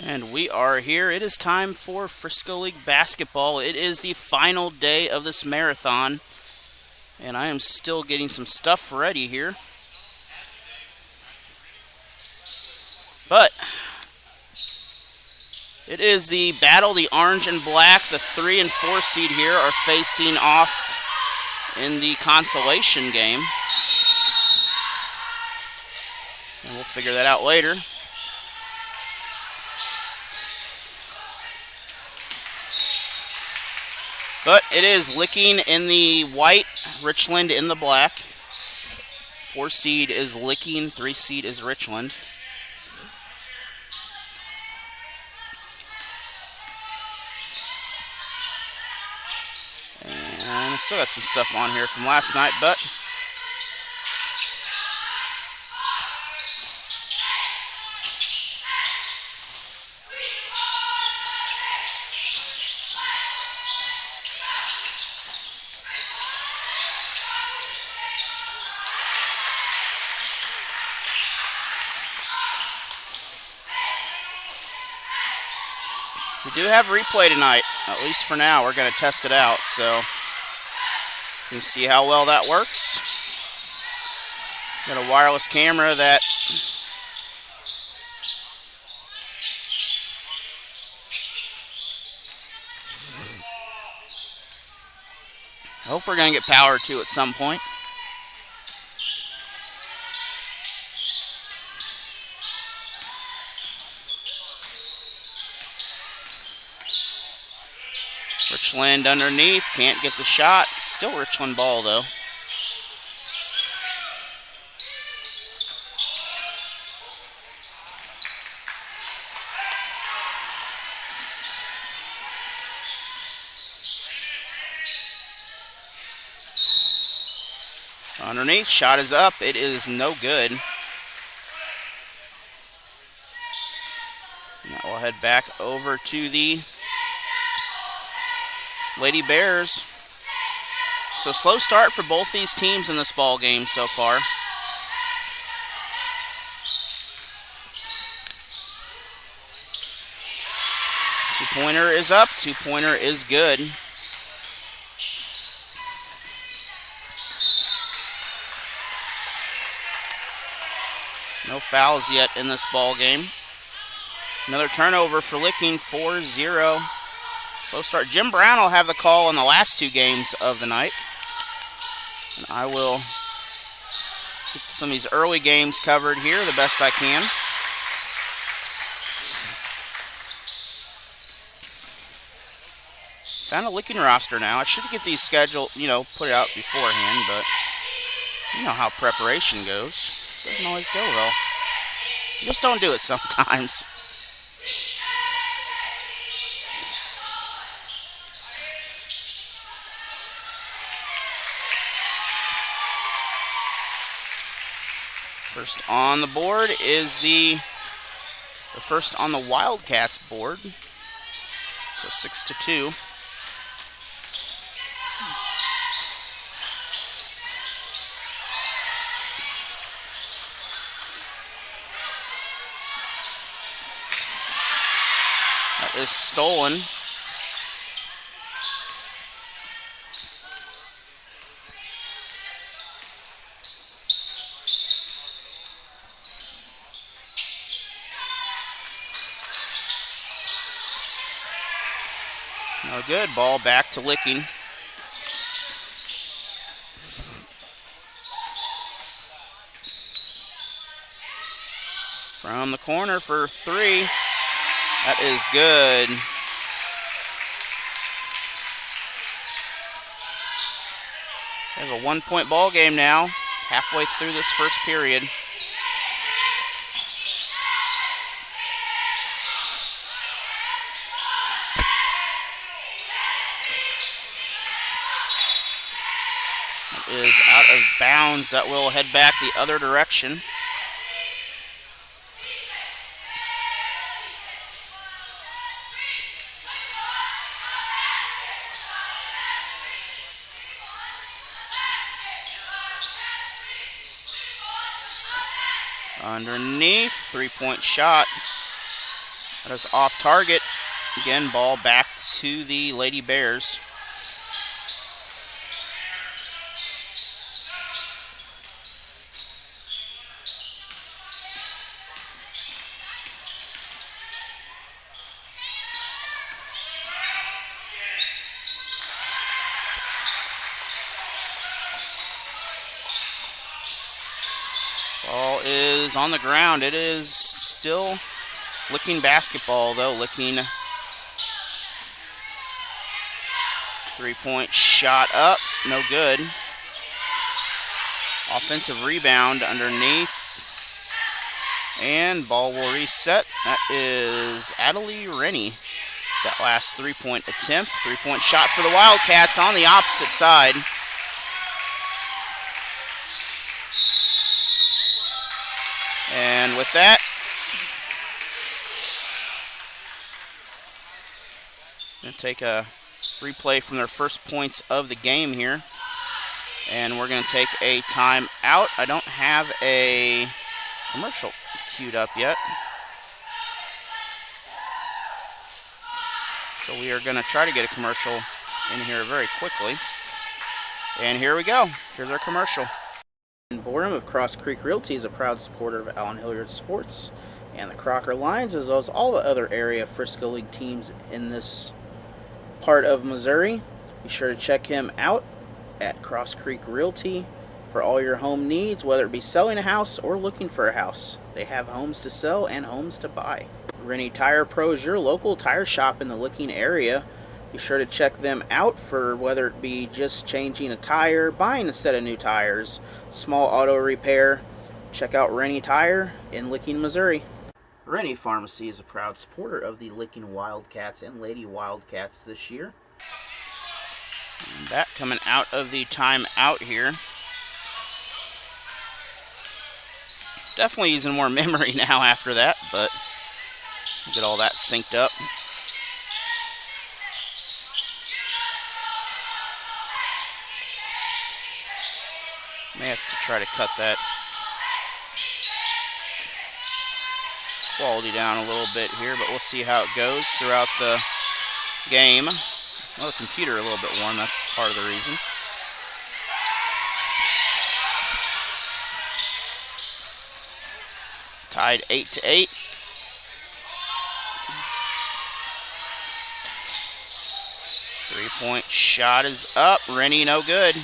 And we are here. It is time for Frisco League basketball. It is the final day of this marathon, and I am still getting some stuff ready here. But it is the battle, the orange and black. The 3 and 4 seed here are facing off in the consolation game. And we'll figure that out later. But it is Licking in the white, Richland in the black. 4 seed is Licking, 3 seed is Richland. And still got some stuff on here from last night, but we do have replay tonight, at least for now. We're going to test it out, so you can see how well that works. Got a wireless camera that I hope we're going to get power to at some point. Richland underneath, can't get the shot. Still Richland ball though. Underneath, shot is up. It is no good. Now we'll head back over to the Lady Bears. So slow start for both these teams in this ball game so far. Two-pointer is up. Two-pointer is good. No fouls yet in this ball game. Another turnover for Licking, 4-0. Slow start. Jim Brown will have the call in the last 2 games of the night. And I will get some of these early games covered here the best I can. Found a Licking roster now. I should get these scheduled, put it out beforehand, but you know how preparation goes. Doesn't always go well. You just don't do it sometimes. First on the board is the first on the Wildcats board. So 6-2. That is stolen. No good. Ball back to Licking. From the corner for 3. That is good. We have a 1-point ball game now, halfway through this first period. It is out of bounds. That will head back the other direction. Underneath, 3-point shot. That is off target. Again, ball back to the Lady Bears. Ball is on the ground. It is still Licking basketball, though. Licking. Three-point shot up. No good. Offensive rebound underneath. And ball will reset. That is Adelie Rennie. That last three-point attempt. Three-point shot for the Wildcats on the opposite side. And with that, going to take a replay from their first points of the game here. And we're going to take a timeout. I don't have a commercial queued up yet. So we are going to try to get a commercial in here very quickly. And here we go. Here's our commercial. Boredom of Cross Creek Realty is a proud supporter of Allen Hilliard Sports and the Crocker Lions, as well as all the other area Frisco League teams in this part of Missouri. Be sure to check him out at Cross Creek Realty for all your home needs, whether it be selling a house or looking for a house. They have homes to sell and homes to buy. Rennie Tire Pro is your local tire shop in the Licking area. Be sure to check them out for whether it be just changing a tire, buying a set of new tires, small auto repair. Check out Rennie Tire in Licking, Missouri. Rennie Pharmacy is a proud supporter of the Licking Wildcats and Lady Wildcats this year. And that coming out of the timeout here. Definitely using more memory now after that, but get all that synced up. May have to try to cut that quality down a little bit here, but we'll see how it goes throughout the game. Well, the computer a little bit warm, that's part of the reason. Tied 8-8. Three-point shot is up. Rennie no good.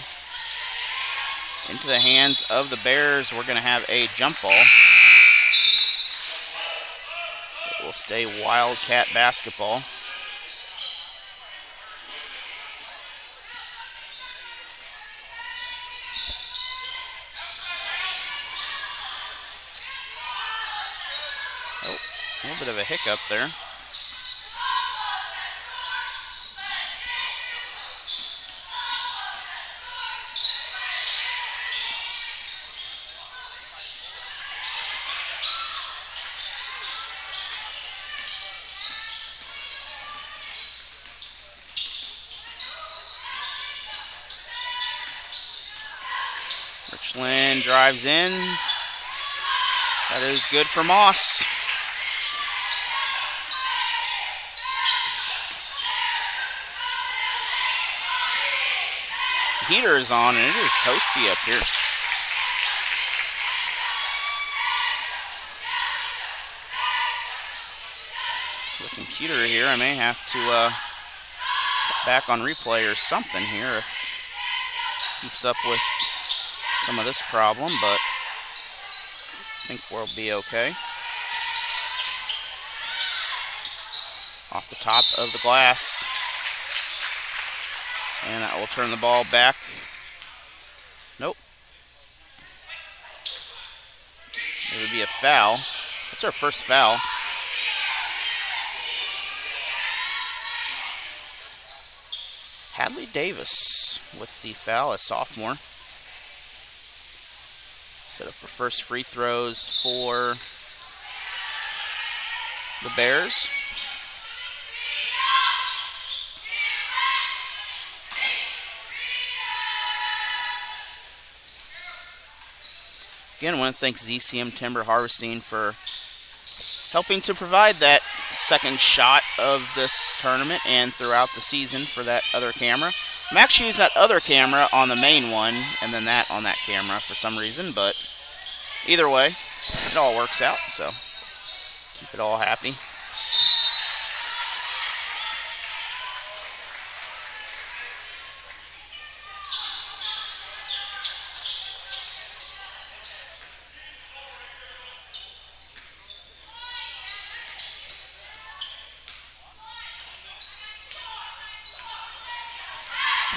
Into the hands of the Bears. We're going to have a jump ball. It will stay Wildcat basketball. Oh, a little bit of a hiccup there. Richland drives in. That is good for Moss. The heater is on and it is toasty up here. So the computer here, I may have to put back on replay or something here if it keeps up with some of this problem, but I think we'll be okay. Off the top of the glass. And that will turn the ball back. Nope. It would be a foul. That's our first foul. Hadley Davis with the foul, a sophomore. Set up for first free throws for the Bears. Again, I want to thank ZCM Timber Harvesting for helping to provide that second shot of this tournament and throughout the season for that other camera. I'm actually using that other camera on the main one and then that on that camera for some reason, but either way, it all works out, so keep it all happy.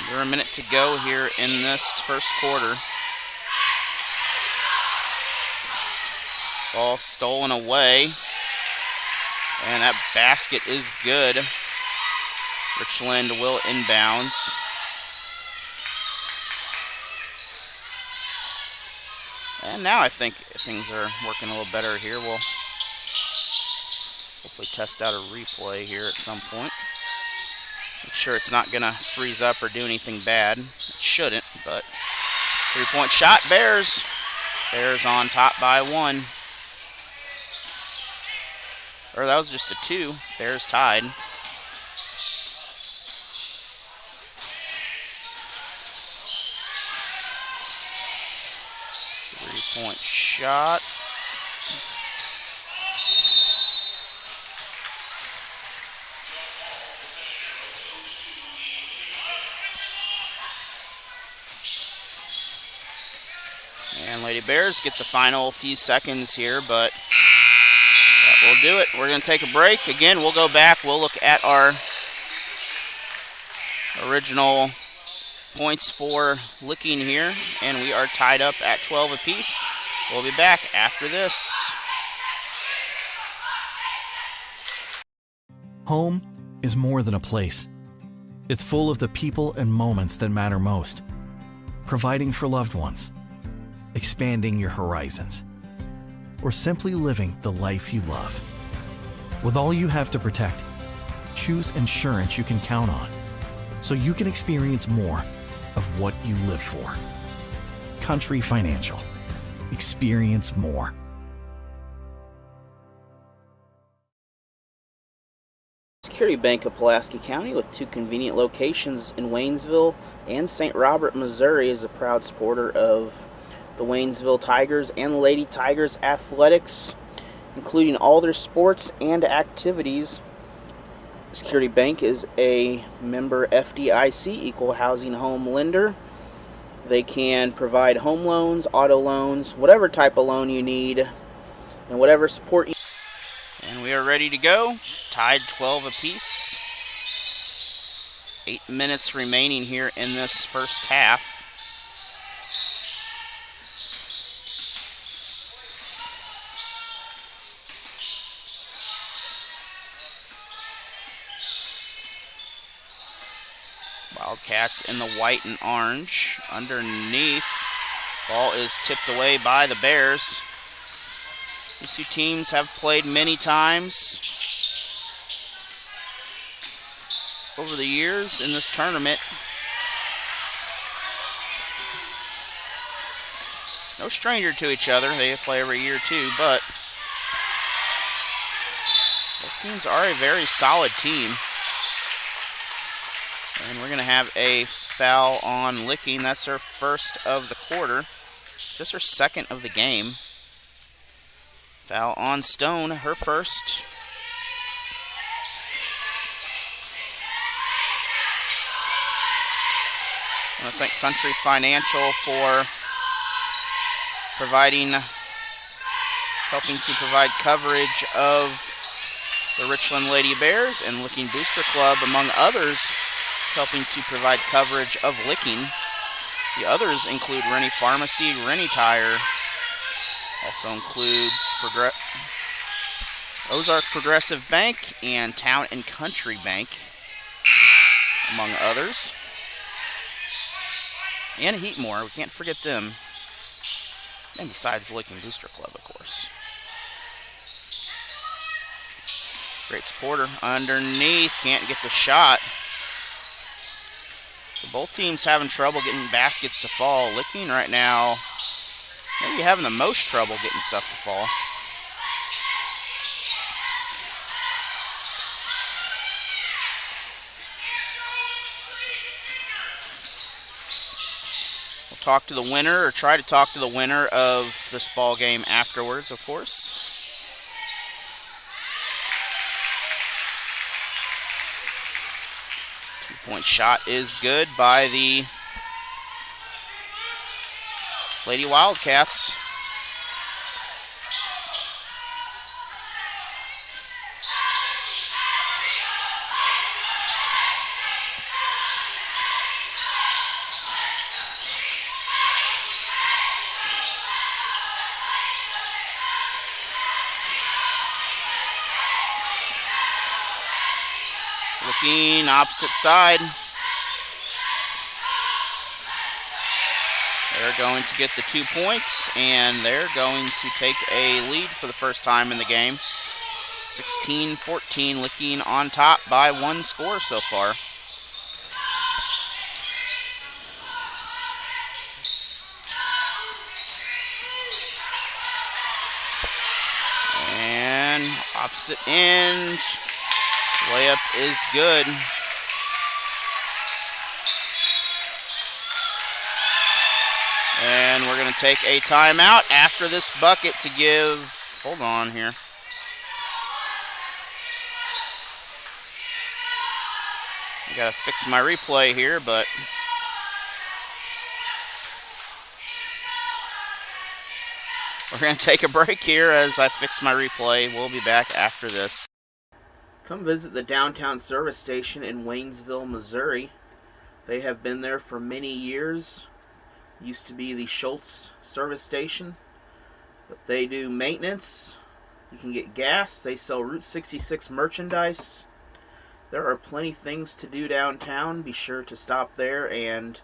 Under a minute to go here in this first quarter. Ball stolen away. And that basket is good. Richland will inbounds. And now I think things are working a little better here. We'll hopefully test out a replay here at some point. Make sure it's not going to freeze up or do anything bad. It shouldn't, but 3-point shot, Bears. Bears on top by 1. Or that was just a 2. Bears tied. Three-point shot. And Lady Bears get the final few seconds here, but that will do it. We're going to take a break. Again, we'll go back. We'll look at our original points for Licking here, and we are tied up at 12 apiece. We'll be back after this. Home is more than a place. It's full of the people and moments that matter most. Providing for loved ones, expanding your horizons, or simply living the life you love. With all you have to protect, choose insurance you can count on, so you can experience more of what you live for. Country Financial. Experience more. Security Bank of Pulaski County, with 2 convenient locations in Waynesville and St. Robert, Missouri, is a proud supporter of the Waynesville Tigers and Lady Tigers athletics, including all their sports and activities. Security Bank is a member FDIC equal housing home lender. They can provide home loans, auto loans, whatever type of loan you need, and whatever support you need. And we are ready to go. Tied 12 apiece. 8 minutes remaining here in this first half. Wildcats in the white and orange. Underneath, ball is tipped away by the Bears. These 2 teams have played many times over the years in this tournament. No stranger to each other. They play every year too, but both teams are a very solid team. And we're going to have a foul on Licking. That's her first of the quarter. Just her second of the game. Foul on Stone, her first. I want to thank Country Financial for helping to provide coverage of the Richland Lady Bears and Licking Booster Club, among others, helping to provide coverage of Licking. The others include Rennie Pharmacy, Rennie Tire, also includes Ozark Progressive Bank and Town and Country Bank, among others. And Heatmore, we can't forget them. And besides Licking Booster Club, of course. Great supporter underneath, can't get the shot. So both teams having trouble getting baskets to fall. Licking right now, maybe having the most trouble getting stuff to fall. talk to the winner, or try to talk to the winner of this ball game afterwards, of course. Two-point shot is good by the Lady Wildcats. Looking opposite side. They're going to get the 2 points, and they're going to take a lead for the first time in the game. 16-14, Licking on top by 1 score so far. And opposite end. Layup is good. And we're going to take a timeout after this bucket to give. Hold on here. I got to fix my replay here, but we're going to take a break here as I fix my replay. We'll be back after this. Come visit the downtown service station in Waynesville, Missouri. They have been there for many years. Used to be the Schultz service station, but they do maintenance. You can get gas. They sell Route 66 merchandise. There are plenty things to do downtown. Be sure to stop there and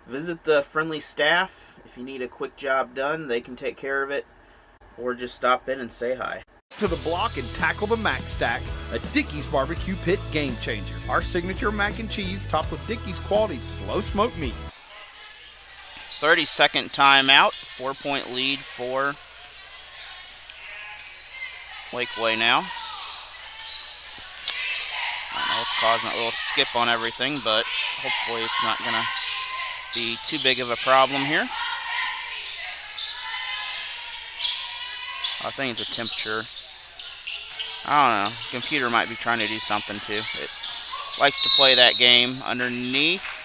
visit the friendly staff. If you need a quick job done, they can take care of it, or just stop in and say hi. To the block and tackle the Mac Stack, a Dickey's barbecue pit game changer. Our signature mac and cheese topped with Dickey's quality slow smoked meats. 30-second timeout, 4-point lead for Lakeway now. I don't know what's causing a little skip on everything, but hopefully it's not going to be too big of a problem here. I think it's a temperature. I don't know. Computer might be trying to do something too. It likes to play that game underneath.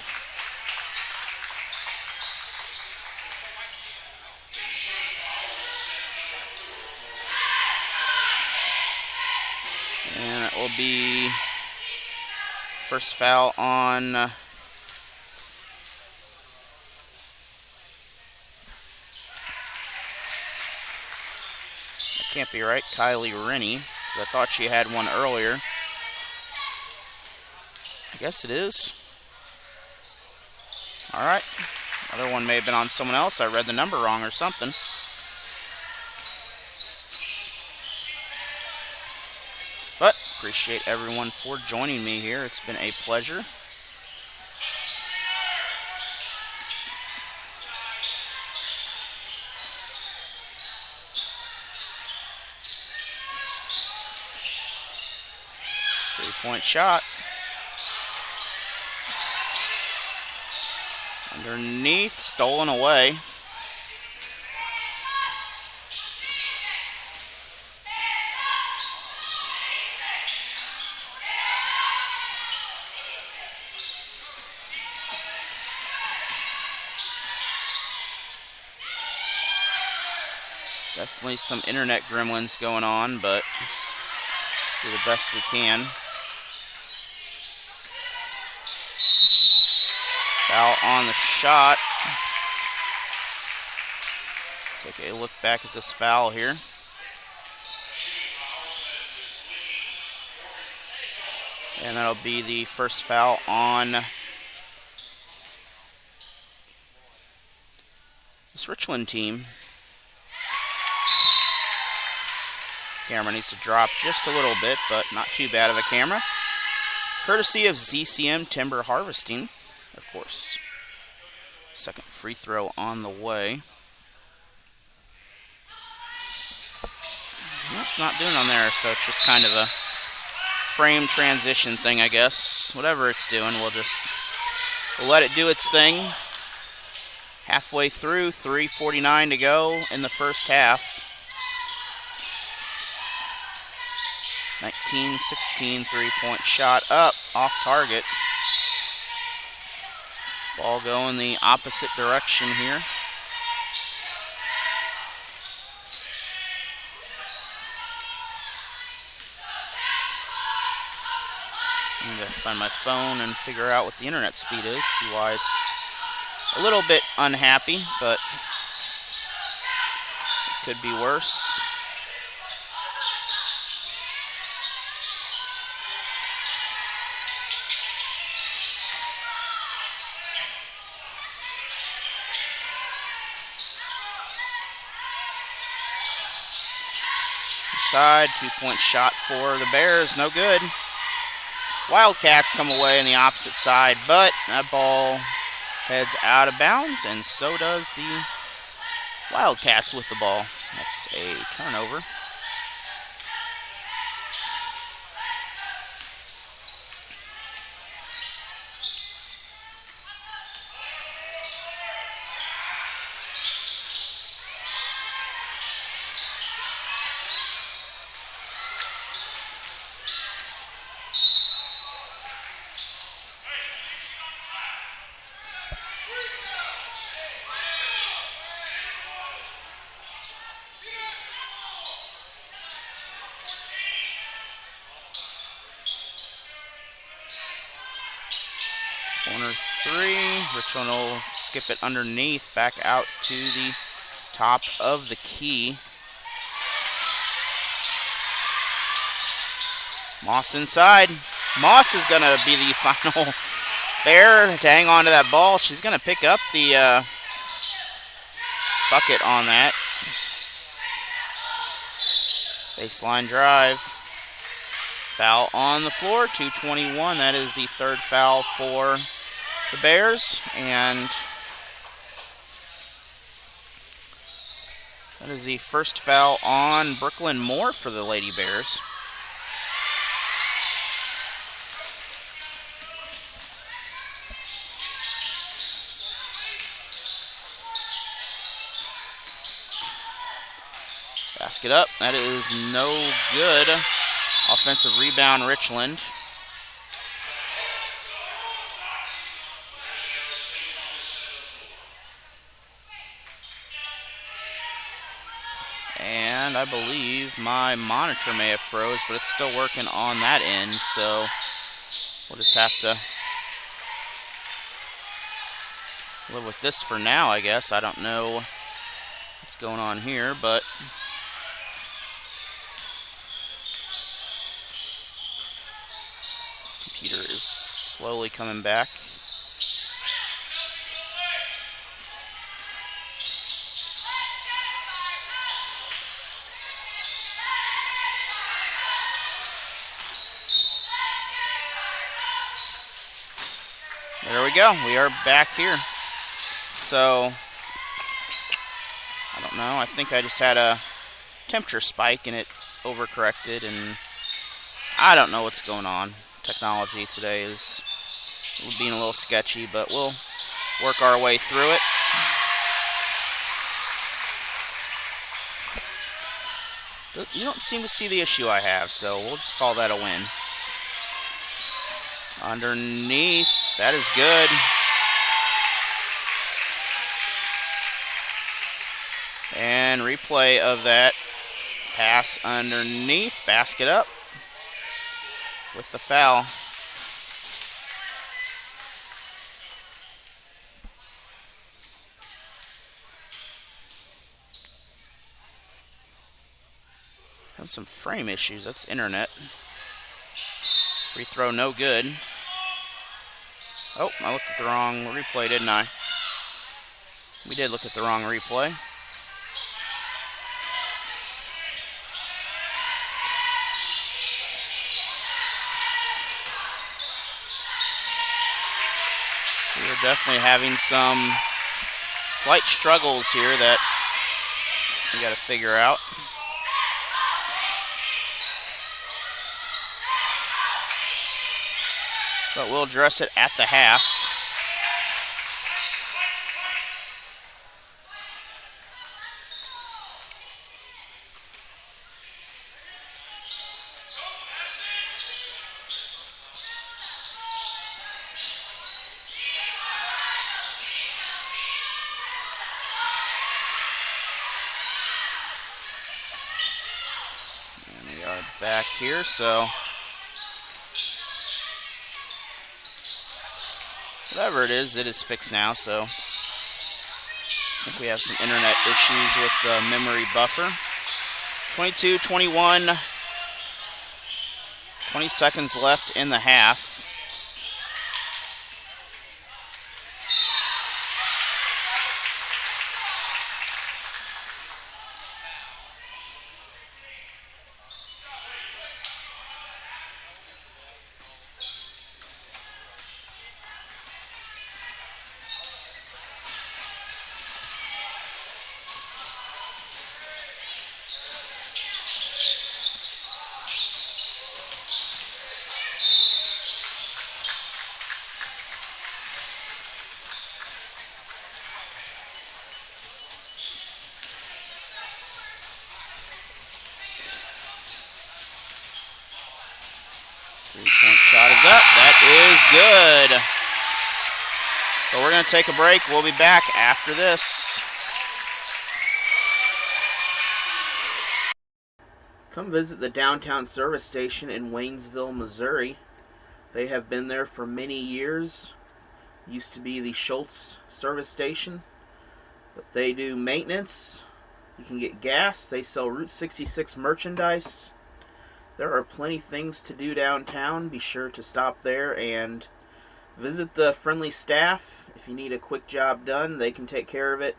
And it will be first foul on can't be right, Kylie Rennie, because I thought she had one earlier. I guess it is. All right. Other one may have been on someone else. I read the number wrong or something. But appreciate everyone for joining me here. It's been a pleasure. Three-point shot. Underneath, stolen away. Definitely some internet gremlins going on, but do the best we can. Foul on the shot. Take a look back at this foul here. And that'll be the first foul on this Richland team. Camera needs to drop just a little bit, but not too bad of a camera. Courtesy of ZCM Timber Harvesting, of course. Second free throw on the way. It's not doing on there, so it's just kind of a frame transition thing, I guess. Whatever it's doing, we'll let it do its thing. Halfway through, 3:49 to go in the first half. 19-16 three-point shot up, off target. Ball going the opposite direction here. I'm going to find my phone and figure out what the internet speed is, see why it's a little bit unhappy, but it could be worse. Side, 2-point shot for the Bears, no good. Wildcats come away on the opposite side, but that ball heads out of bounds, and so does the Wildcats with the ball. That's a turnover. Corner three. Richland will skip it underneath, back out to the top of the key. Moss inside. Moss is going to be the final Bear to hang on to that ball. She's going to pick up the bucket on that. Baseline drive. Foul on the floor, 2:21. That is the third foul for the Bears, and that is the first foul on Brooklyn Moore for the Lady Bears. Basket up. That is no good. Offensive rebound, Richland. And I believe my monitor may have froze, but it's still working on that end, so we'll just have to live with this for now, I guess. I don't know what's going on here, but computer is slowly coming back. There we go. We are back here. So, I don't know. I think I just had a temperature spike and it overcorrected, and I don't know what's going on. Technology today is being a little sketchy, but we'll work our way through it. You don't seem to see the issue I have, so we'll just call that a win. Underneath, that is good. And replay of that pass underneath, basket up with the foul. Have some frame issues, that's internet. Free throw no good. Oh, I looked at the wrong replay, didn't I? We did look at the wrong replay. We're definitely having some slight struggles here that we got to figure out. But we'll address it at the half. back here, so whatever it is fixed now, so I think we have some internet issues with the memory buffer. 22-21, 20 seconds left in the half. Three-point shot is up. That is good. So we're going to take a break. We'll be back after this. Come visit the downtown service station in Waynesville, Missouri. They have been there for many years. Used to be the Schultz service station, but they do maintenance. You can get gas. They sell Route 66 merchandise. There are plenty things to do downtown. Be sure to stop there and visit the friendly staff. If you need a quick job done, they can take care of it,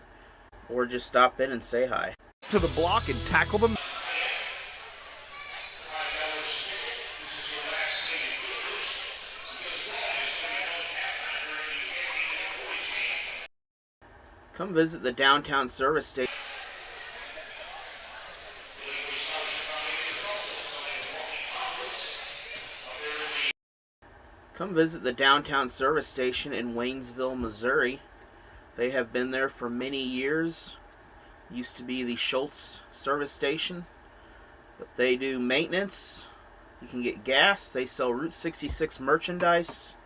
or just stop in and say hi. To the block and tackle them. Come visit the downtown service station. Come visit the downtown service station in Waynesville, Missouri. They have been there for many years. Used to be the Schultz service station, but they do maintenance. You can get gas. They sell Route 66 merchandise.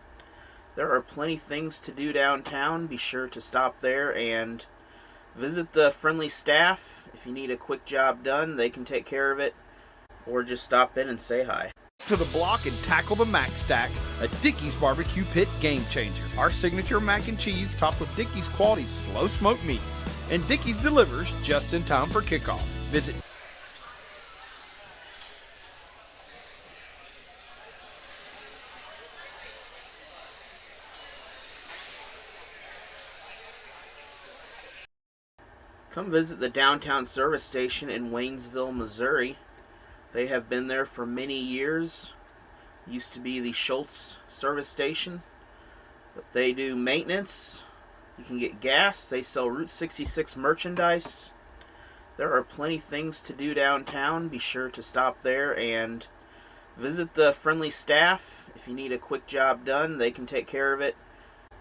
There are plenty things to do downtown. Be sure to stop there and visit the friendly staff. If you need a quick job done, they can take care of it, or just stop in and say hi. To the block and tackle the Mac Stack, a Dickey's Barbecue Pit game changer. Our signature mac and cheese topped with Dickey's quality slow smoked meats. And Dickey's delivers just in time for kickoff. Visit Come visit the downtown service station in Waynesville, Missouri. They have been there for many years. Used to be the Schultz service station, but they do maintenance. You can get gas. They sell Route 66 merchandise. There are plenty things to do downtown. Be sure to stop there and visit the friendly staff. If you need a quick job done, they can take care of it,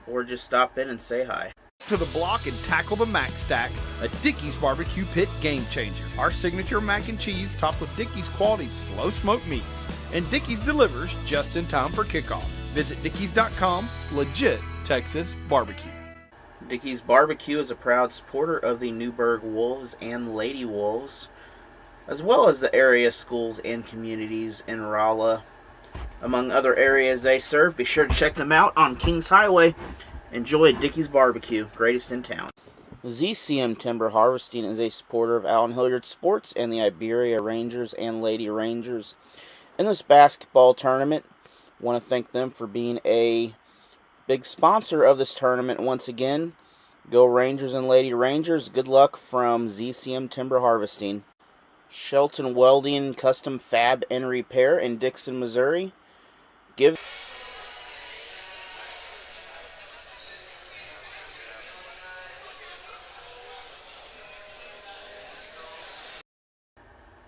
or just stop in and say hi. To the block and tackle the Mac Stack, a Dickey's Barbecue Pit game changer. Our signature mac and cheese topped with Dickey's quality slow smoked meats. And Dickey's delivers just in time for kickoff. Visit Dickeys.com. Legit Texas barbecue. Dickey's Barbecue is a proud supporter of the Newburgh Wolves and Lady Wolves, as well as the area schools and communities in Rolla, among other areas they serve. Be sure to check them out on Kings Highway. Enjoy Dickey's Barbecue, greatest in town. ZCM Timber Harvesting is a supporter of Allen Hilliard Sports and the Iberia Rangers and Lady Rangers in this basketball tournament. Want to thank them for being a big sponsor of this tournament once again. Go Rangers and Lady Rangers. Good luck from ZCM Timber Harvesting. Shelton Welding Custom Fab and Repair in Dixon, Missouri.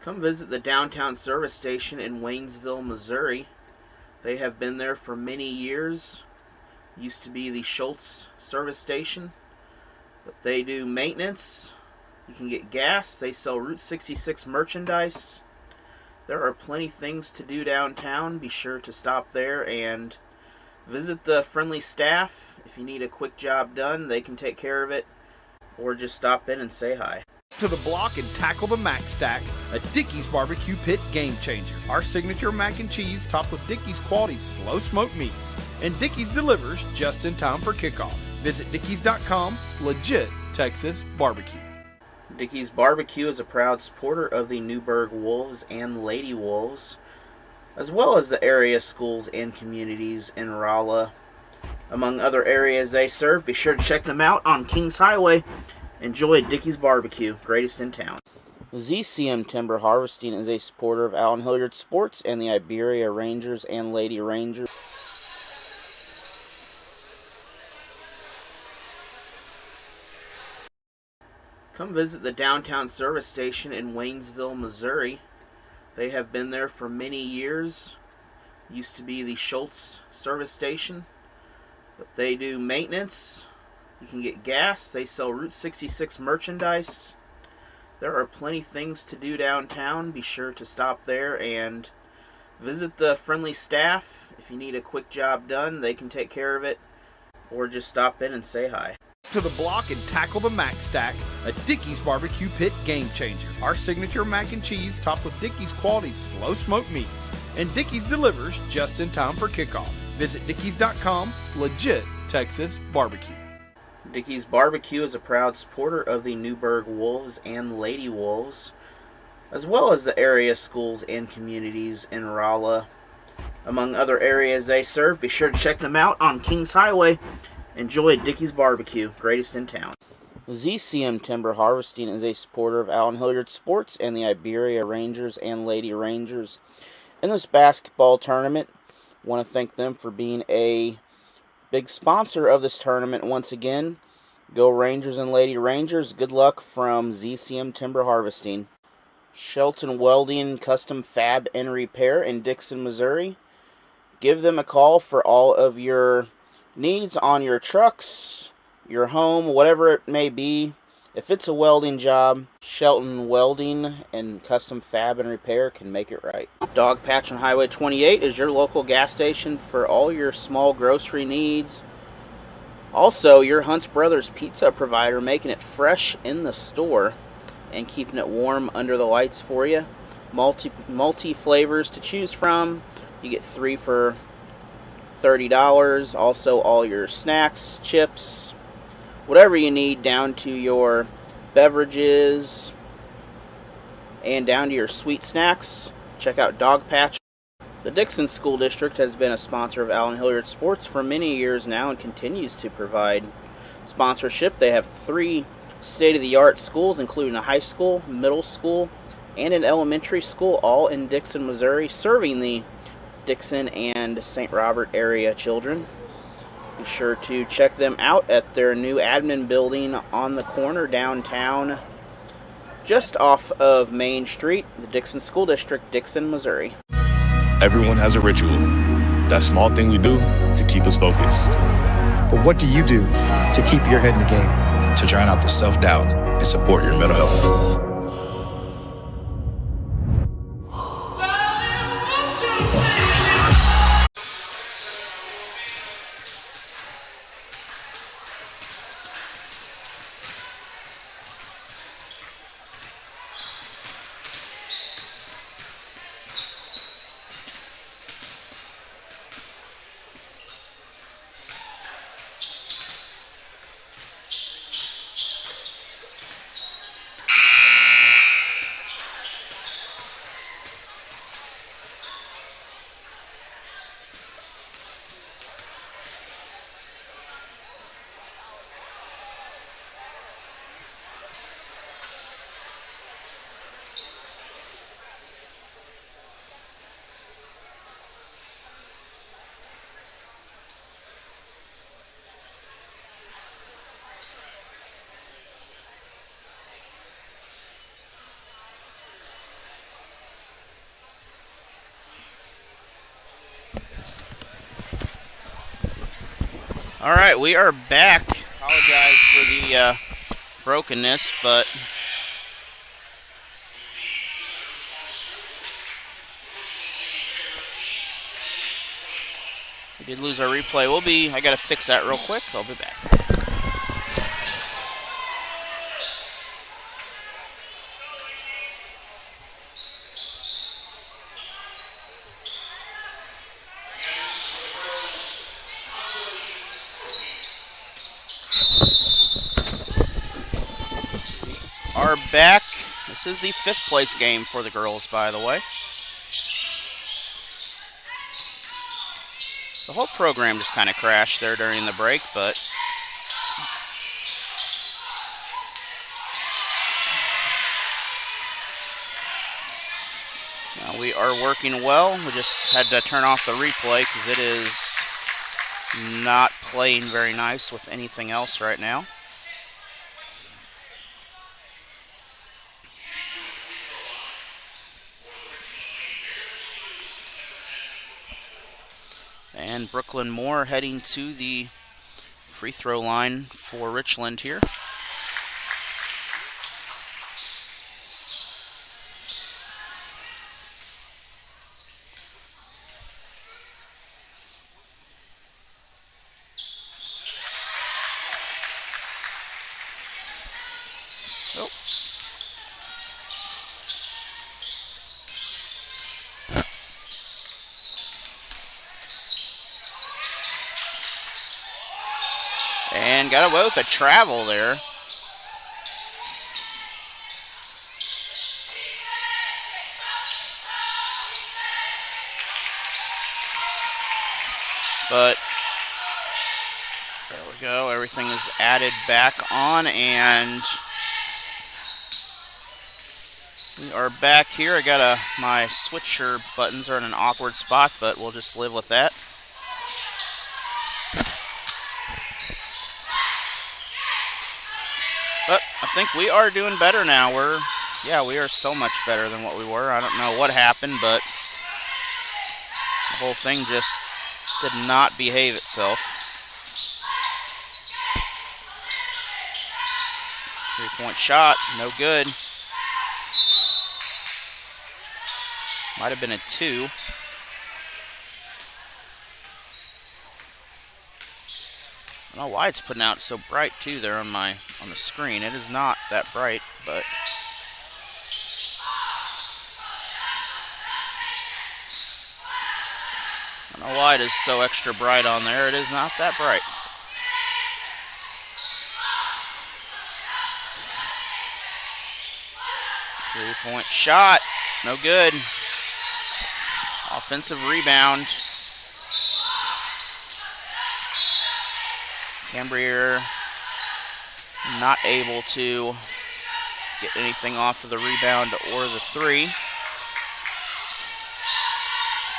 Come visit the downtown service station in Waynesville, Missouri. They have been there for many years. Used to be the Schultz service station, but they do maintenance. You can get gas. They sell Route 66 merchandise. There are plenty things to do downtown. Be sure to stop there and visit the friendly staff. If you need a quick job done, they can take care of it, or just stop in and say hi. To the block and tackle the Mac Stack, a Dickey's barbecue pit game changer. Our signature mac and cheese topped with Dickey's quality slow smoked meats. And Dickey's delivers just in time for kickoff. Visit Dickeys.com, legit Texas barbecue. Dickey's Barbecue is a proud supporter of the Newburgh Wolves and Lady Wolves, as well as the area schools and communities in Rolla. Among other areas they serve, be sure to check them out on Kings Highway. Enjoy Dickey's Barbecue, greatest in town. ZCM Timber Harvesting is a supporter of Allen Hilliard Sports and the Iberia Rangers and Lady Rangers. Come visit the downtown service station in Waynesville, Missouri. They have been there for many years. Used to be the Schultz service station, but they do maintenance. You can get gas. They sell Route 66 merchandise. There are plenty things to do downtown. Be sure to stop there and visit the friendly staff. If you need a quick job done, they can take care of it, or just stop in and say hi. To the block and tackle the Mac Stack, a Dickey's barbecue pit game changer. Our signature mac and cheese topped with Dickey's quality slow smoked meats. And Dickey's delivers just in time for kickoff. Visit Dickeys.com, legit Texas barbecue. Dickey's Barbecue is a proud supporter of the Newburgh Wolves and Lady Wolves, as well as the area schools and communities in Rolla. Among other areas they serve, be sure to check them out on Kings Highway. Enjoy Dickey's Barbecue, greatest in town. ZCM Timber Harvesting is a supporter of Allen Hilliard Sports and the Iberia Rangers and Lady Rangers. In this basketball tournament, I want to thank them for being a big sponsor of this tournament once again. Go Rangers and Lady Rangers. Good luck from ZCM Timber Harvesting. Shelton Welding Custom Fab and Repair in Dixon, Missouri. Give them a call for all of your needs on your trucks, your home, whatever it may be. If it's a welding job, Shelton Welding and Custom Fab and Repair can make it right. Dog Patch on Highway 28 is your local gas station for all your small grocery needs. Also, your Hunt's Brothers pizza provider, making it fresh in the store and keeping it warm under the lights for you. Multi flavors to choose from. You get 3 for $30. Also, all your snacks, chips, whatever you need, down to your beverages and down to your sweet snacks. Check out Dog Patch. The Dixon School District has been a sponsor of Allen Hilliard Sports for many years now and continues to provide sponsorship. They have 3 state-of-the-art schools, including a high school, middle school, and an elementary school, all in Dixon, Missouri, serving the Dixon and St. Robert area children. Be sure to check them out at their new admin building on the corner downtown, just off of Main Street, the Dixon School District, Dixon, Missouri. Everyone has a ritual, that small thing we do to keep us focused. But what do you do to keep your head in the game? To drown out the self-doubt and support your mental health. All right, we are back. Apologize for the brokenness, but we did lose our replay. I got to fix that real quick. I'll be back. are back. This is the 5th place game for the girls, by the way. The whole program just kind of crashed there during the break, but now we are working well. We just had to turn off the replay because it is not playing very nice with anything else right now. And Brooklyn Moore heading to the free throw line for Richland here. Oh. And got away with a travel there. But there we go. Everything is added back on, and we are back here. I got my switcher buttons are in an awkward spot, but we'll just live with that. But I think we are doing better now. We are so much better than what we were. I don't know what happened, but the whole thing just did not behave itself. 3-point shot, no good. Might have been a 2. I don't know why it's putting out so bright too there on the screen. It is not that bright, but I don't know why it is so extra bright on there. It is not that bright. Three-point shot, no good. Offensive rebound. Cambrier not able to get anything off of the rebound or the 3.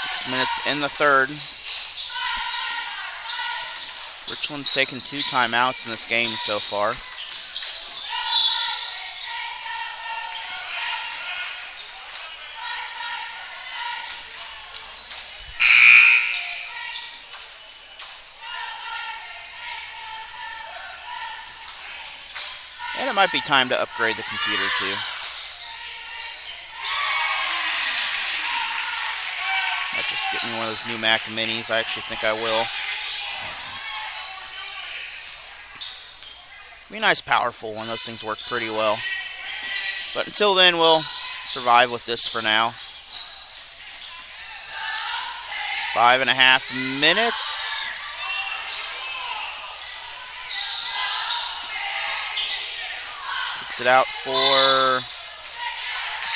6 minutes in the third. Richland's taken 2 timeouts in this game so far. And it might be time to upgrade the computer too. Might just get me one of those new Mac Minis. I actually think I will. Be a nice powerful one. Those things work pretty well. But until then, we'll survive with this for now. 5.5 minutes. It out for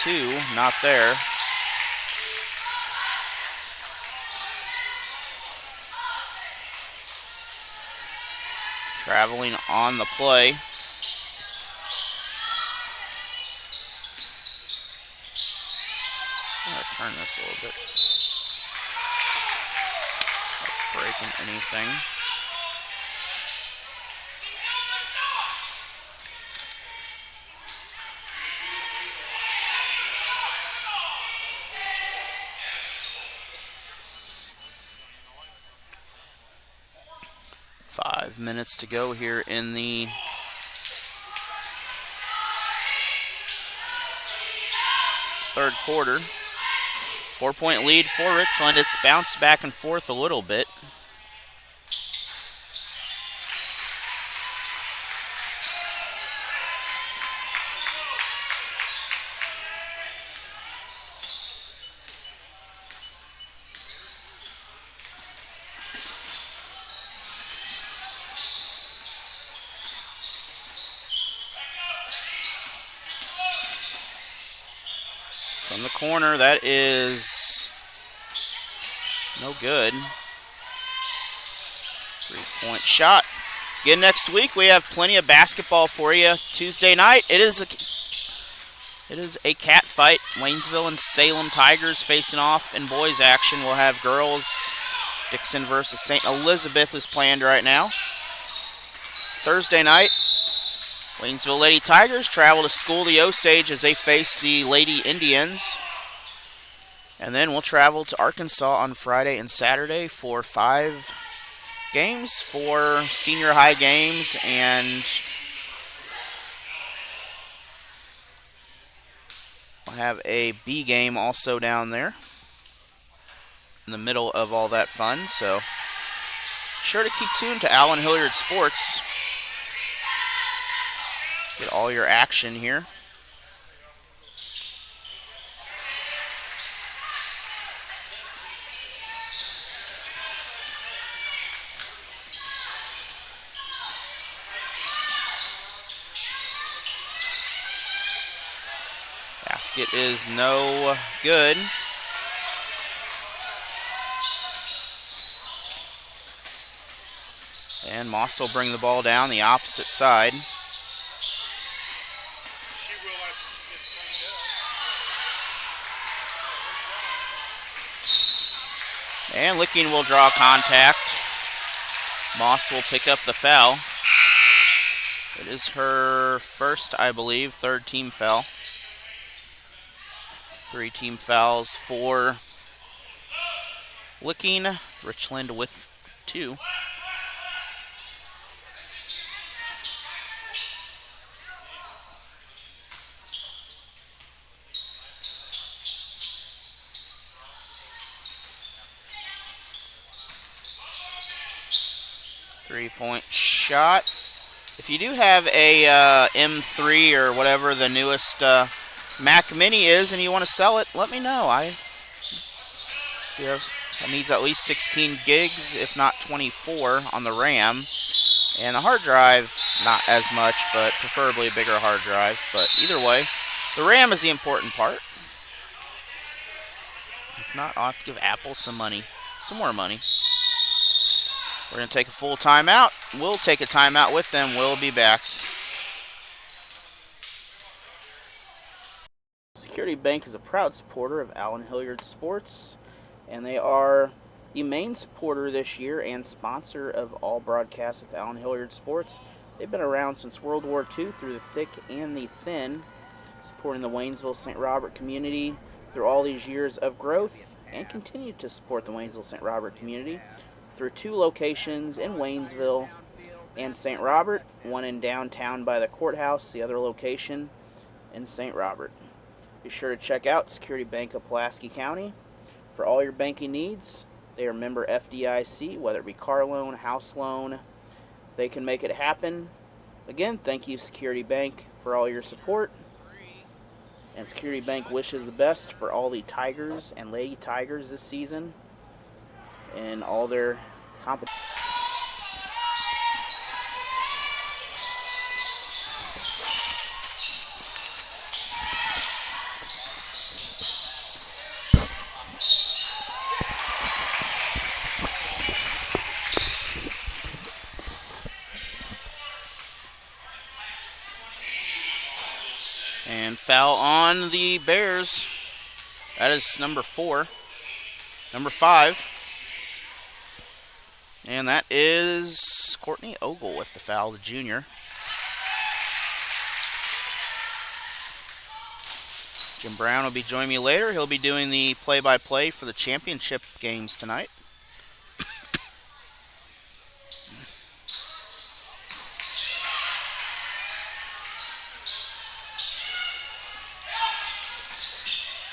2, not there. Traveling on the play. I'm going to turn this a little bit. Not breaking anything. Minutes to go here in the third quarter. 4-point lead for Richland. It's bounced back and forth a little bit. From the corner, that is no good. 3-point shot. Again, next week we have plenty of basketball for you. Tuesday night, it is a cat fight. Waynesville and Salem Tigers facing off in boys action. We'll have girls. Dixon versus St. Elizabeth is planned right now. Thursday night, Waynesville Lady Tigers travel to School the Osage as they face the Lady Indians. And then we'll travel to Arkansas on Friday and Saturday for 5 games, 4 senior high games, and we'll have a B game also down there in the middle of all that fun. So sure to keep tuned to Allen Hilliard Sports. Get all your action here. Basket is no good. And Moss will bring the ball down the opposite side. And Licking will draw contact. Moss will pick up the foul. It is her first, I believe, 3rd team foul. 3 team fouls for Licking. Richland with 2. Three-point shot. If you do have a M3 or whatever the newest Mac Mini is and you want to sell it, let me know. It needs at least 16 gigs, if not 24 on the RAM. And the hard drive, not as much, but preferably a bigger hard drive. But either way, the RAM is the important part. If not, I'll have to give Apple some money, some more money. We're going to take a full timeout. We'll take a timeout with them. We'll be back. Security Bank is a proud supporter of Allen Hilliard Sports, and they are the main supporter this year and sponsor of all broadcasts of Allen Hilliard Sports. They've been around since World War II through the thick and the thin, supporting the Waynesville-St. Robert community through all these years of growth, and continue to support the Waynesville-St. Robert community through 2 locations in Waynesville and St. Robert, one in downtown by the courthouse, the other location in St. Robert. Be sure to check out Security Bank of Pulaski County for all your banking needs. They are member FDIC, whether it be car loan, house loan, they can make it happen. Again, thank you Security Bank for all your support. And Security Bank wishes the best for all the Tigers and Lady Tigers this season and all their competition. And foul on the Bears. That is number 4. Number 5. And that is Courtney Ogle with the foul, the junior. Jim Brown will be joining me later. He'll be doing the play-by-play for the championship games tonight.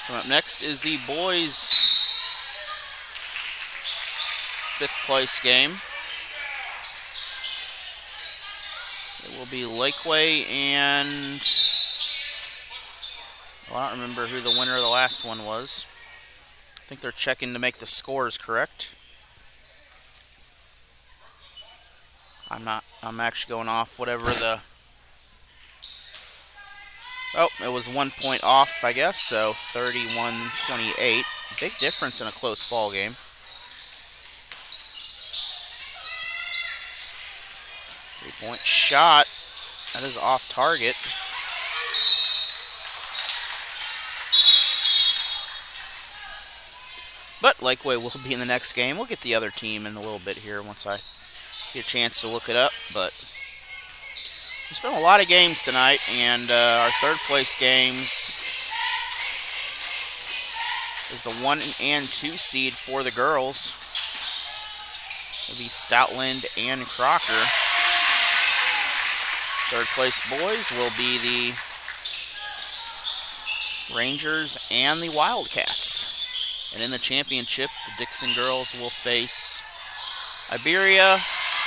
Coming up next is the boys' 5th place game. It will be Lakeway and... well, I don't remember who the winner of the last one was. I think they're checking to make the scores correct. I'm not. I'm actually going off whatever the Oh, it was 1 point off, I guess, so 31-28. Big difference in a close ball game. Three-point shot. That is off target. But Lakeway will be in the next game. We'll get the other team in a little bit here once I get a chance to look it up. But there's been a lot of games tonight, and our third place games is the 1 and 2 seed for the girls. It'll be Stoutland and Crocker. Third place boys will be the Rangers and the Wildcats. And in the championship, the Dixon girls will face Iberia,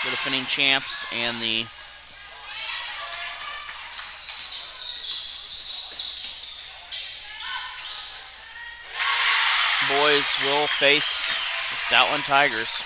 the defending champs, and the boys will face the Stoutland Tigers.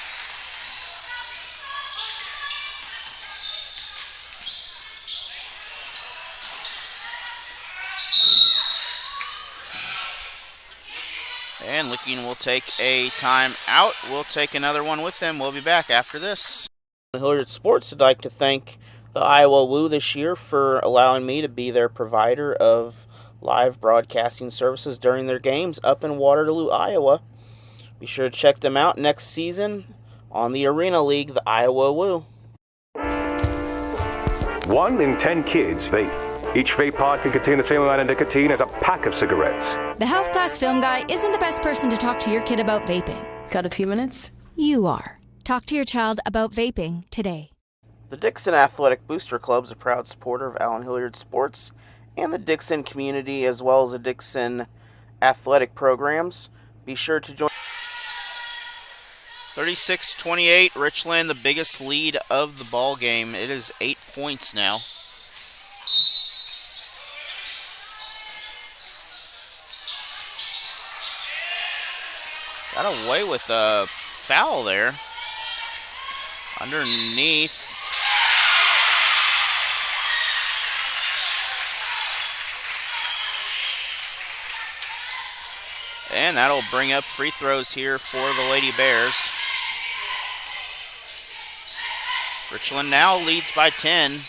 And Licking will take a time out. We'll take another one with them. We'll be back after this. Hilliard Sports would like to thank the Iowa Woo this year for allowing me to be their provider of live broadcasting services during their games up in Waterloo, Iowa. Be sure to check them out next season on the Arena League, the Iowa Woo. 1 in 10 kids vape. Each vape pod can contain the same amount of nicotine as a pack of cigarettes. The health class film guy isn't the best person to talk to your kid about vaping. Got a few minutes? You are. Talk to your child about vaping today. The Dixon Athletic Booster Club is a proud supporter of Allen Hilliard Sports and the Dixon community, as well as the Dixon athletic programs. Be sure to join. 36-28, Richland, the biggest lead of the ball game. It is 8 points now. Got away with a foul there. Underneath. And that'll bring up free throws here for the Lady Bears. Richland now leads by 10.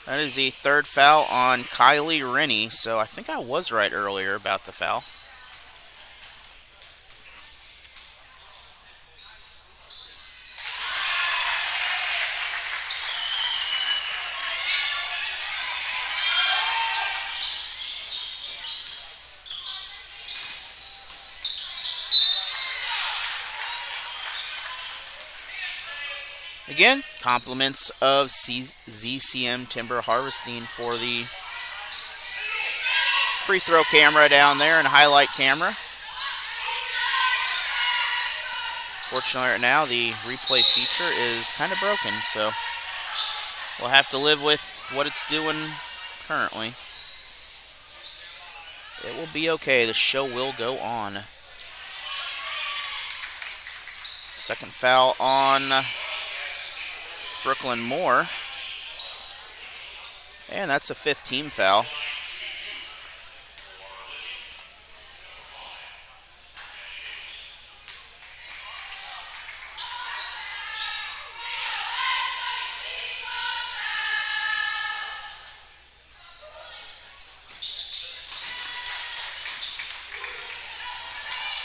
That is the third foul on Kylie Rennie, so I think I was right earlier about the foul. Again, compliments of ZCM Timber Harvesting for the free throw camera down there and highlight camera. Fortunately right now the replay feature is kind of broken, so we'll have to live with what it's doing currently. It will be okay. The show will go on. Second foul on Brooklyn Moore. And that's a 5th team foul.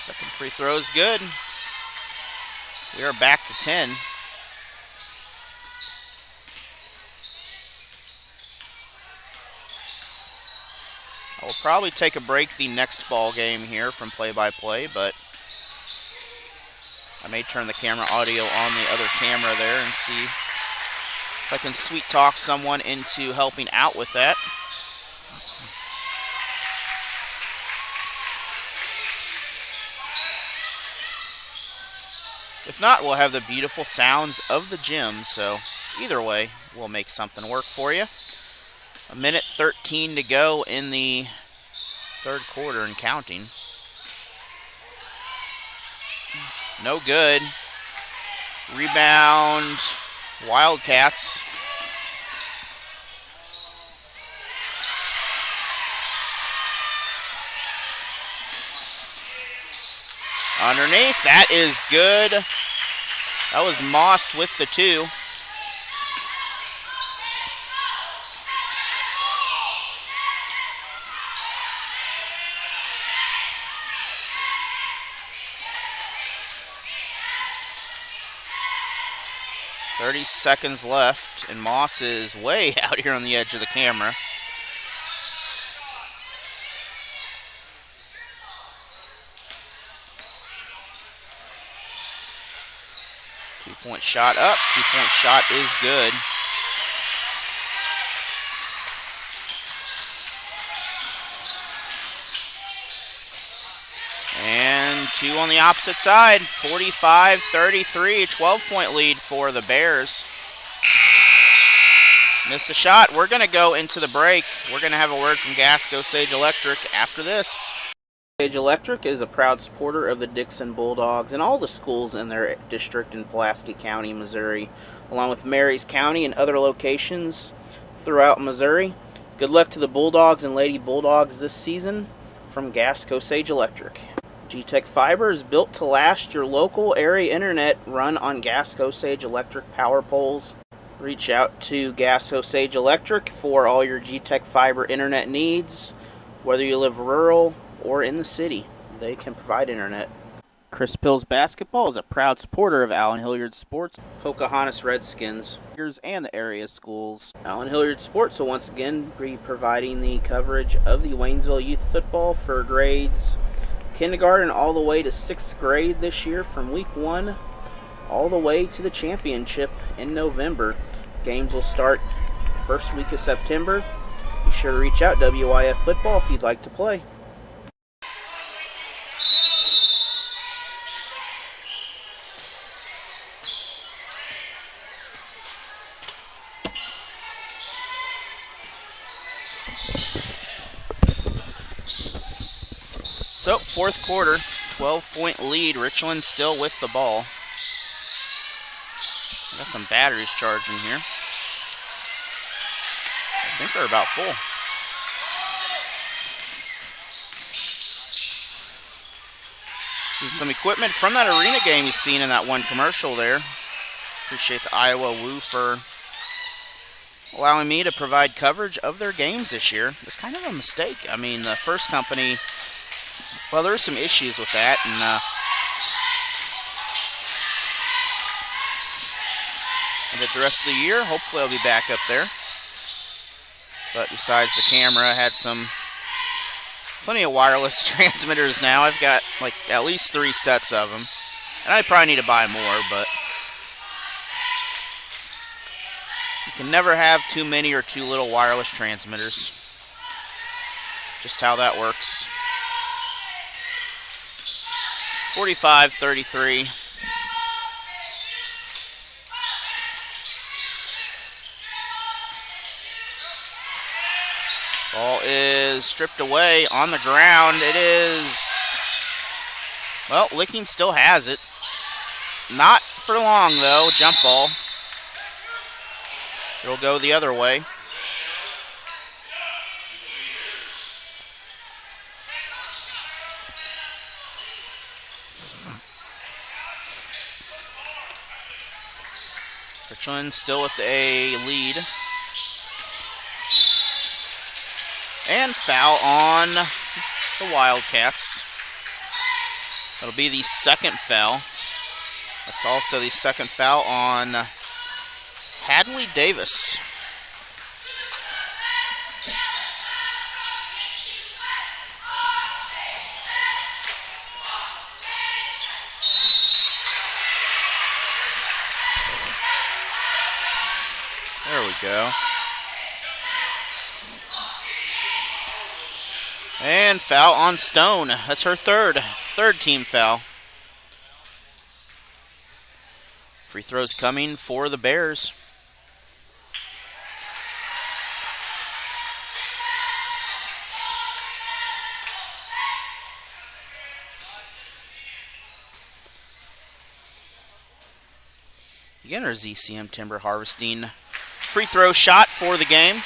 Second free throw is good. We are back to 10. We'll probably take a break the next ball game here from play-by-play, but I may turn the camera audio on the other camera there and see if I can sweet talk someone into helping out with that. If not, we'll have the beautiful sounds of the gym, so either way, we'll make something work for you. 1:13 to go in the third quarter and counting. No good. Rebound, Wildcats. Underneath, that is good. That was Moss with the 2. .30 seconds left, and Moss is way out here on the edge of the camera. Two-point shot up. Two-point shot is good. And 2 on the opposite side. 45-33, 12-point lead for the Bears. Missed the shot. We're going to go into the break. We're going to have a word from Gasco Sage Electric after this. Sage Electric is a proud supporter of the Dixon Bulldogs and all the schools in their district in Pulaski County, Missouri, along with Marys County and other locations throughout Missouri. Good luck to the Bulldogs and Lady Bulldogs this season from Gasco Sage Electric. G-Tech Fiber is built to last. Your local area internet run on Gasco Sage Electric power poles. Reach out to Gasco Sage Electric for all your G-Tech Fiber internet needs. Whether you live rural or in the city, they can provide internet. Chris Pills Basketball is a proud supporter of Allen Hilliard Sports, Pocahontas Redskins, and the area schools. Allen Hilliard Sports will once again be providing the coverage of the Waynesville Youth Football for grades kindergarten all the way to 6th grade this year, from week 1 all the way to the championship in November. Games will start first week of September. Be sure to reach out WIF Football if you'd like to play. So, fourth quarter, 12-point lead. Richland still with the ball. Got some batteries charging here. I think they're about full. This is some equipment from that arena game you've seen in that one commercial there. Appreciate the Iowa Woo for allowing me to provide coverage of their games this year. It's kind of a mistake. I mean, the first company, well, there were some issues with that, and the rest of the year, hopefully I'll be back up there. But besides the camera, I had plenty of wireless transmitters now. I've got like at least 3 sets of them, and I probably need to buy more, but you can never have too many or too little wireless transmitters. Just how that works. 45-33. Ball is stripped away on the ground. It is, well, Licking still has it. Not for long, though. Jump ball. It'll go the other way. Richland still with a lead. And foul on the Wildcats. That'll be the second foul. That's also the second foul on Hadley Davis. There we go. And foul on Stone. That's her third team foul. Free throws coming for the Bears. Again, our ZCM Timber Harvesting free throw shot for the game.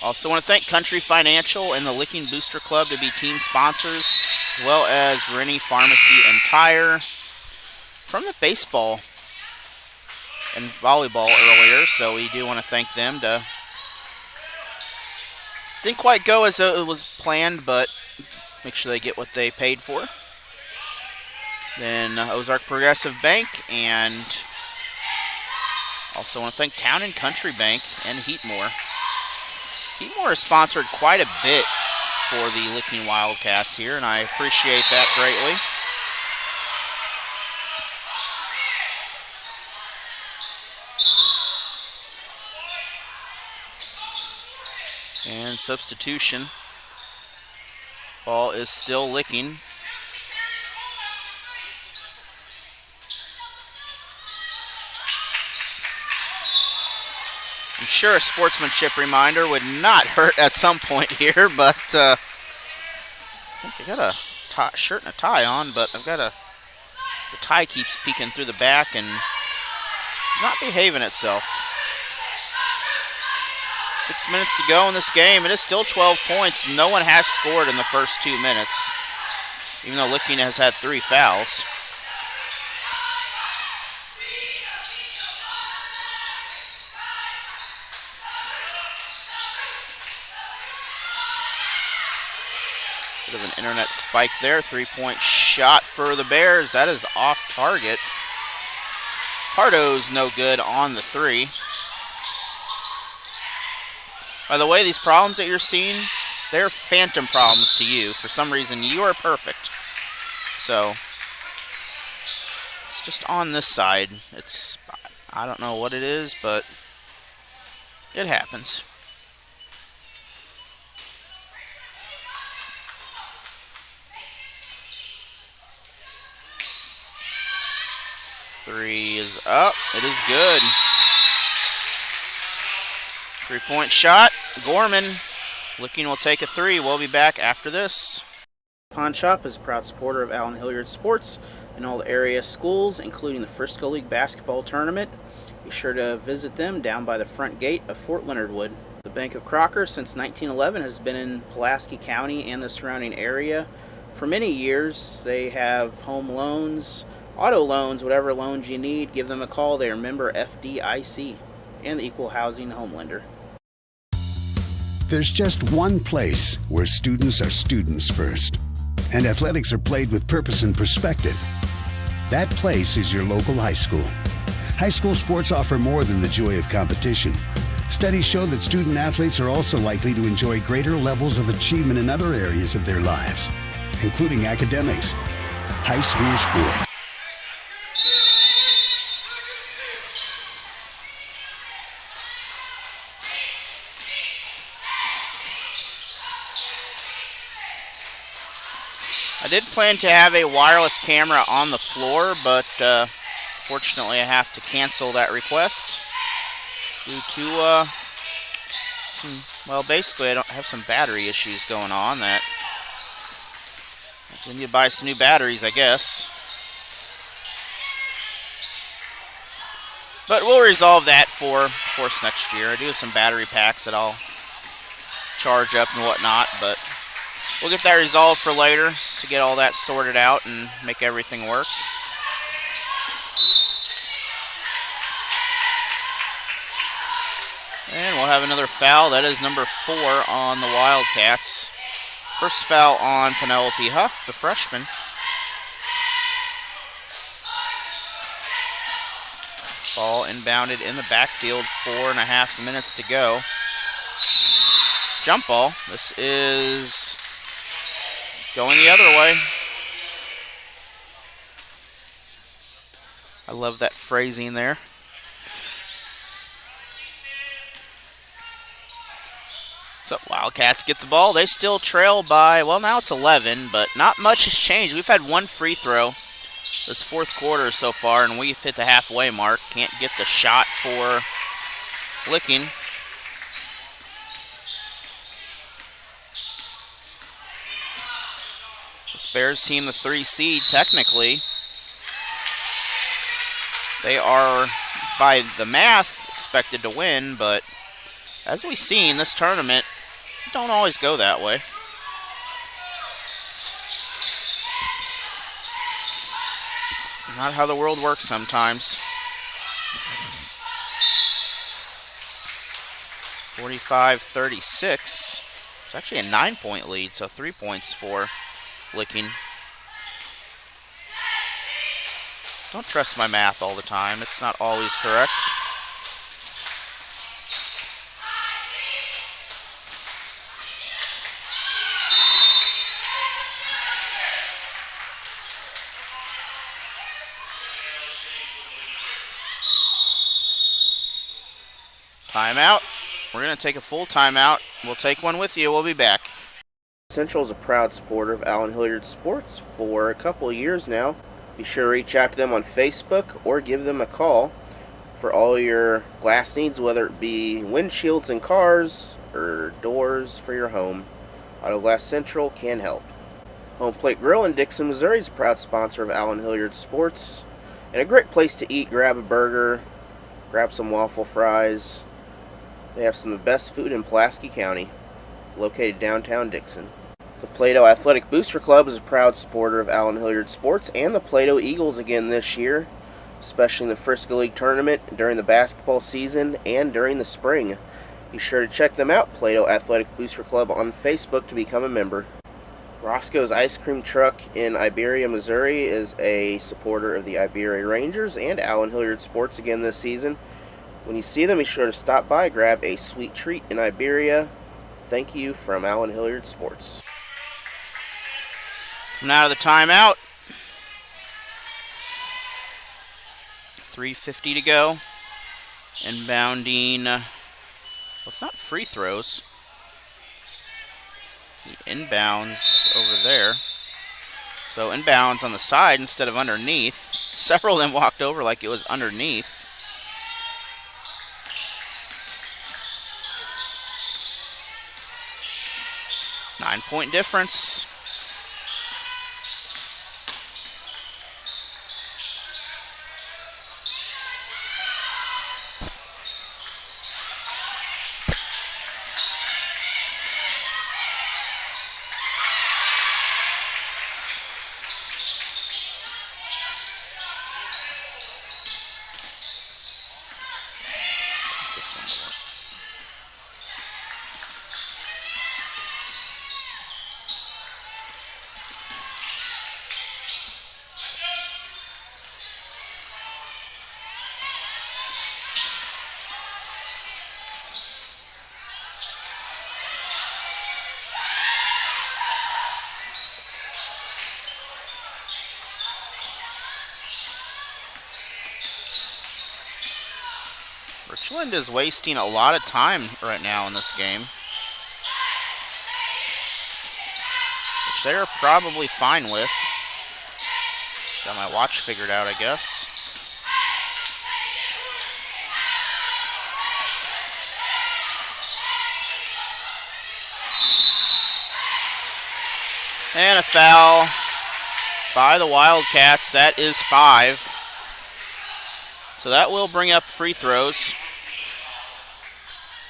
Also want to thank Country Financial and the Licking Booster Club to be team sponsors, as well as Rennie Pharmacy and Tire. From the baseball and volleyball earlier, so we do want to thank them. Didn't quite go as it was planned, but make sure they get what they paid for. Then Ozark Progressive Bank, and also want to thank Town and Country Bank and Heatmore. Heatmore has sponsored quite a bit for the Licking Wildcats here, and I appreciate that greatly. And substitution. Ball is still Licking. I'm sure a sportsmanship reminder would not hurt at some point here, but I think I got a shirt and a tie on, but the tie keeps peeking through the back and it's not behaving itself. 6 minutes to go in this game. It is still 12 points. No one has scored in the first 2 minutes, even though Licking has had 3 fouls. Bit of an internet spike there. 3-point shot for the Bears. That is off target. Pardo's no good on the 3. By the way, these problems that you're seeing, they're phantom problems to you. For some reason, you are perfect. So, it's just on this side. I don't know what it is, but it happens. Three is up. It is good. 3-point shot. Gorman. Licking will take a 3. We'll be back after this. Pawn Shop is a proud supporter of Allen Hilliard Sports and all the area schools, including the Frisco League basketball tournament. Be sure to visit them down by the front gate of Fort Leonard Wood. The Bank of Crocker, since 1911, has been in Pulaski County and the surrounding area for many years. They have home loans, auto loans, whatever loans you need. Give them a call. They are member FDIC and the Equal Housing Home Lender. There's just one place where students are students first, and athletics are played with purpose and perspective. That place is your local high school. High school sports offer more than the joy of competition. Studies show that student athletes are also likely to enjoy greater levels of achievement in other areas of their lives, including academics. High school sport. I did plan to have a wireless camera on the floor, but fortunately I have to cancel that request due to basically I don't have some battery issues going on that I need to buy some new batteries, I guess. But we'll resolve that for, of course, next year. I do have some battery packs that I'll charge up and whatnot, but we'll get that resolved for later to get all that sorted out and make everything work. And we'll have another foul. That is number 4 on the Wildcats. First foul on Penelope Huff, the freshman. Ball inbounded in the backfield, 4.5 minutes to go. Jump ball. This is going the other way. I love that phrasing there. So Wildcats get the ball. They still trail by, well, now it's 11, but not much has changed. We've had one free throw this fourth quarter so far, and we've hit the halfway mark. Can't get the shot for Licking. This Bears team, the 3 seed, technically. They are, by the math, expected to win, but as we've seen, this tournament Don't always go that way. Not how the world works sometimes. 45-36. It's actually a 9-point lead, so 3 points for Licking. Don't trust my math all the time. It's not always correct. Timeout. We're going to take a full timeout. We'll take one with you. We'll be back. Central is a proud supporter of Allen Hilliard Sports for a couple of years now. Be sure to reach out to them on Facebook or give them a call for all your glass needs, whether it be windshields in cars or doors for your home. Auto Glass Central can help. Home Plate Grill in Dixon, Missouri is a proud sponsor of Allen Hilliard Sports and a great place to eat. Grab a burger, grab some waffle fries. They have some of the best food in Pulaski County, located downtown Dixon. The Plato Athletic Booster Club is a proud supporter of Allen Hilliard Sports and the Plato Eagles again this year, especially in the Frisco League tournament, during the basketball season, and during the spring. Be sure to check them out, Plato Athletic Booster Club, on Facebook to become a member. Roscoe's Ice Cream Truck in Iberia, Missouri is a supporter of the Iberia Rangers and Allen Hilliard Sports again this season. When you see them, be sure to stop by, grab a sweet treat in Iberia. Thank you from Allen Hilliard Sports. Coming out of the timeout. 3:50 to go. Inbounding. Well, it's not free throws. The inbounds over there. So inbounds on the side instead of underneath. Several of them walked over like it was underneath. Nine-point difference. Richland is wasting a lot of time right now in this game, which they're probably fine with. Got my watch figured out, I guess. And a foul by the Wildcats. That is 5. So that will bring up free throws.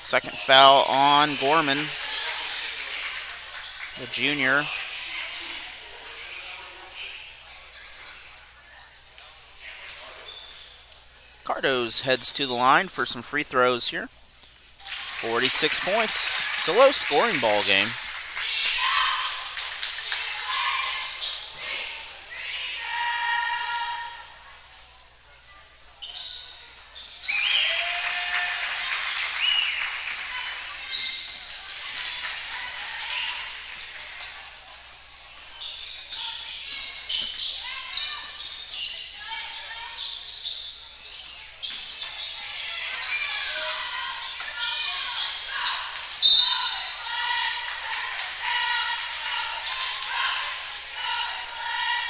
Second foul on Gorman, the junior. Cardoz heads to the line for some free throws here. 46 points. It's a low scoring ball game.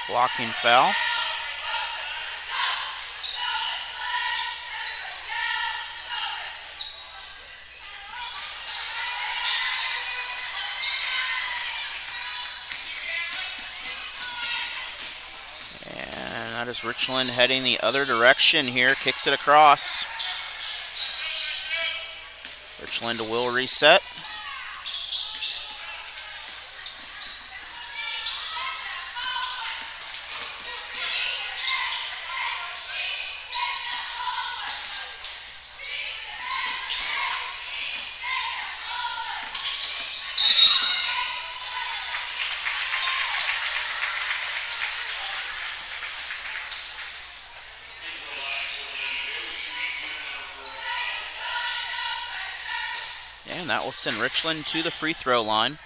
Blocking foul. And that is Richland heading the other direction here. Kicks it across. Richland will reset. And that will send Richland to the free throw line.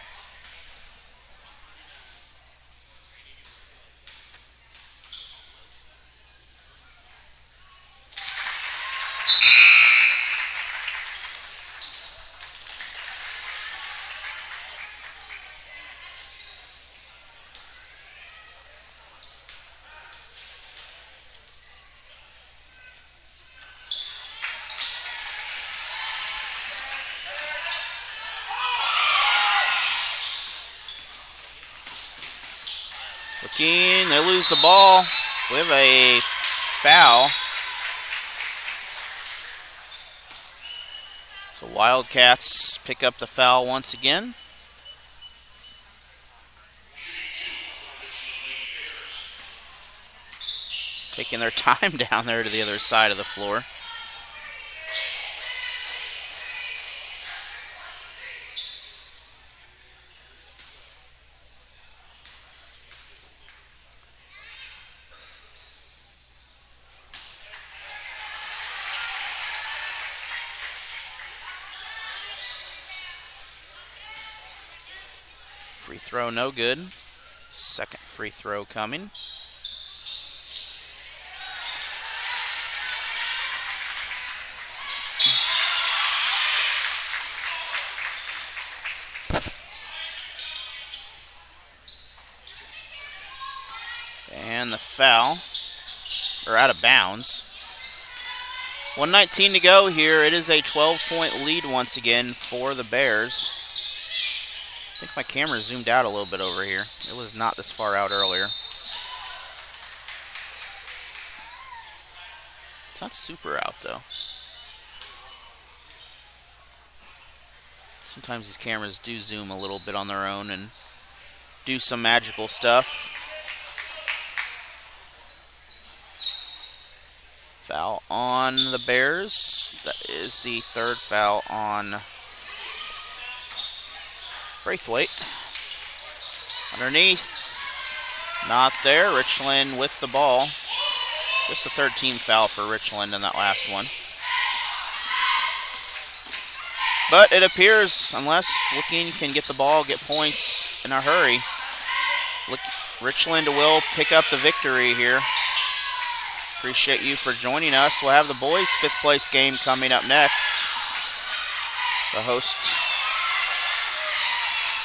Looking, they lose the ball with a foul. So Wildcats pick up the foul once again. Taking their time down there to the other side of the floor. Free throw no good. Second free throw coming. And the foul, or out of bounds. 1:19 to go here. It is a 12-point lead once again for the Bears. I think my camera zoomed out a little bit over here. It was not this far out earlier. It's not super out though. Sometimes these cameras do zoom a little bit on their own and do some magical stuff. Foul on the Bears. That is the third foul on Braithwaite. Underneath. Not there. Richland with the ball. Just the third team foul for Richland in that last one. But it appears, unless Looking can get the ball, get points in a hurry, Richland will pick up the victory here. Appreciate you for joining us. We'll have the boys' fifth place game coming up next. The host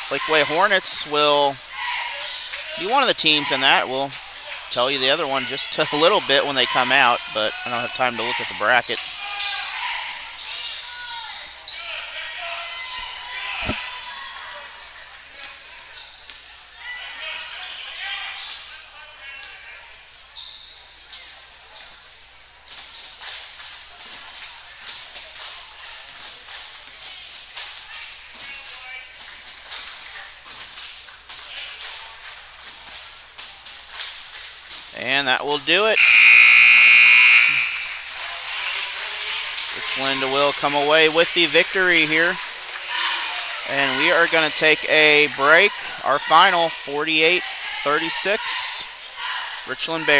Lakeway Hornets will be one of the teams in that. We'll tell you the other one just a little bit when they come out, but I don't have time to look at the bracket. And that will do it. Richland will come away with the victory here. And we are going to take a break. Our final 48-36. Richland Bears.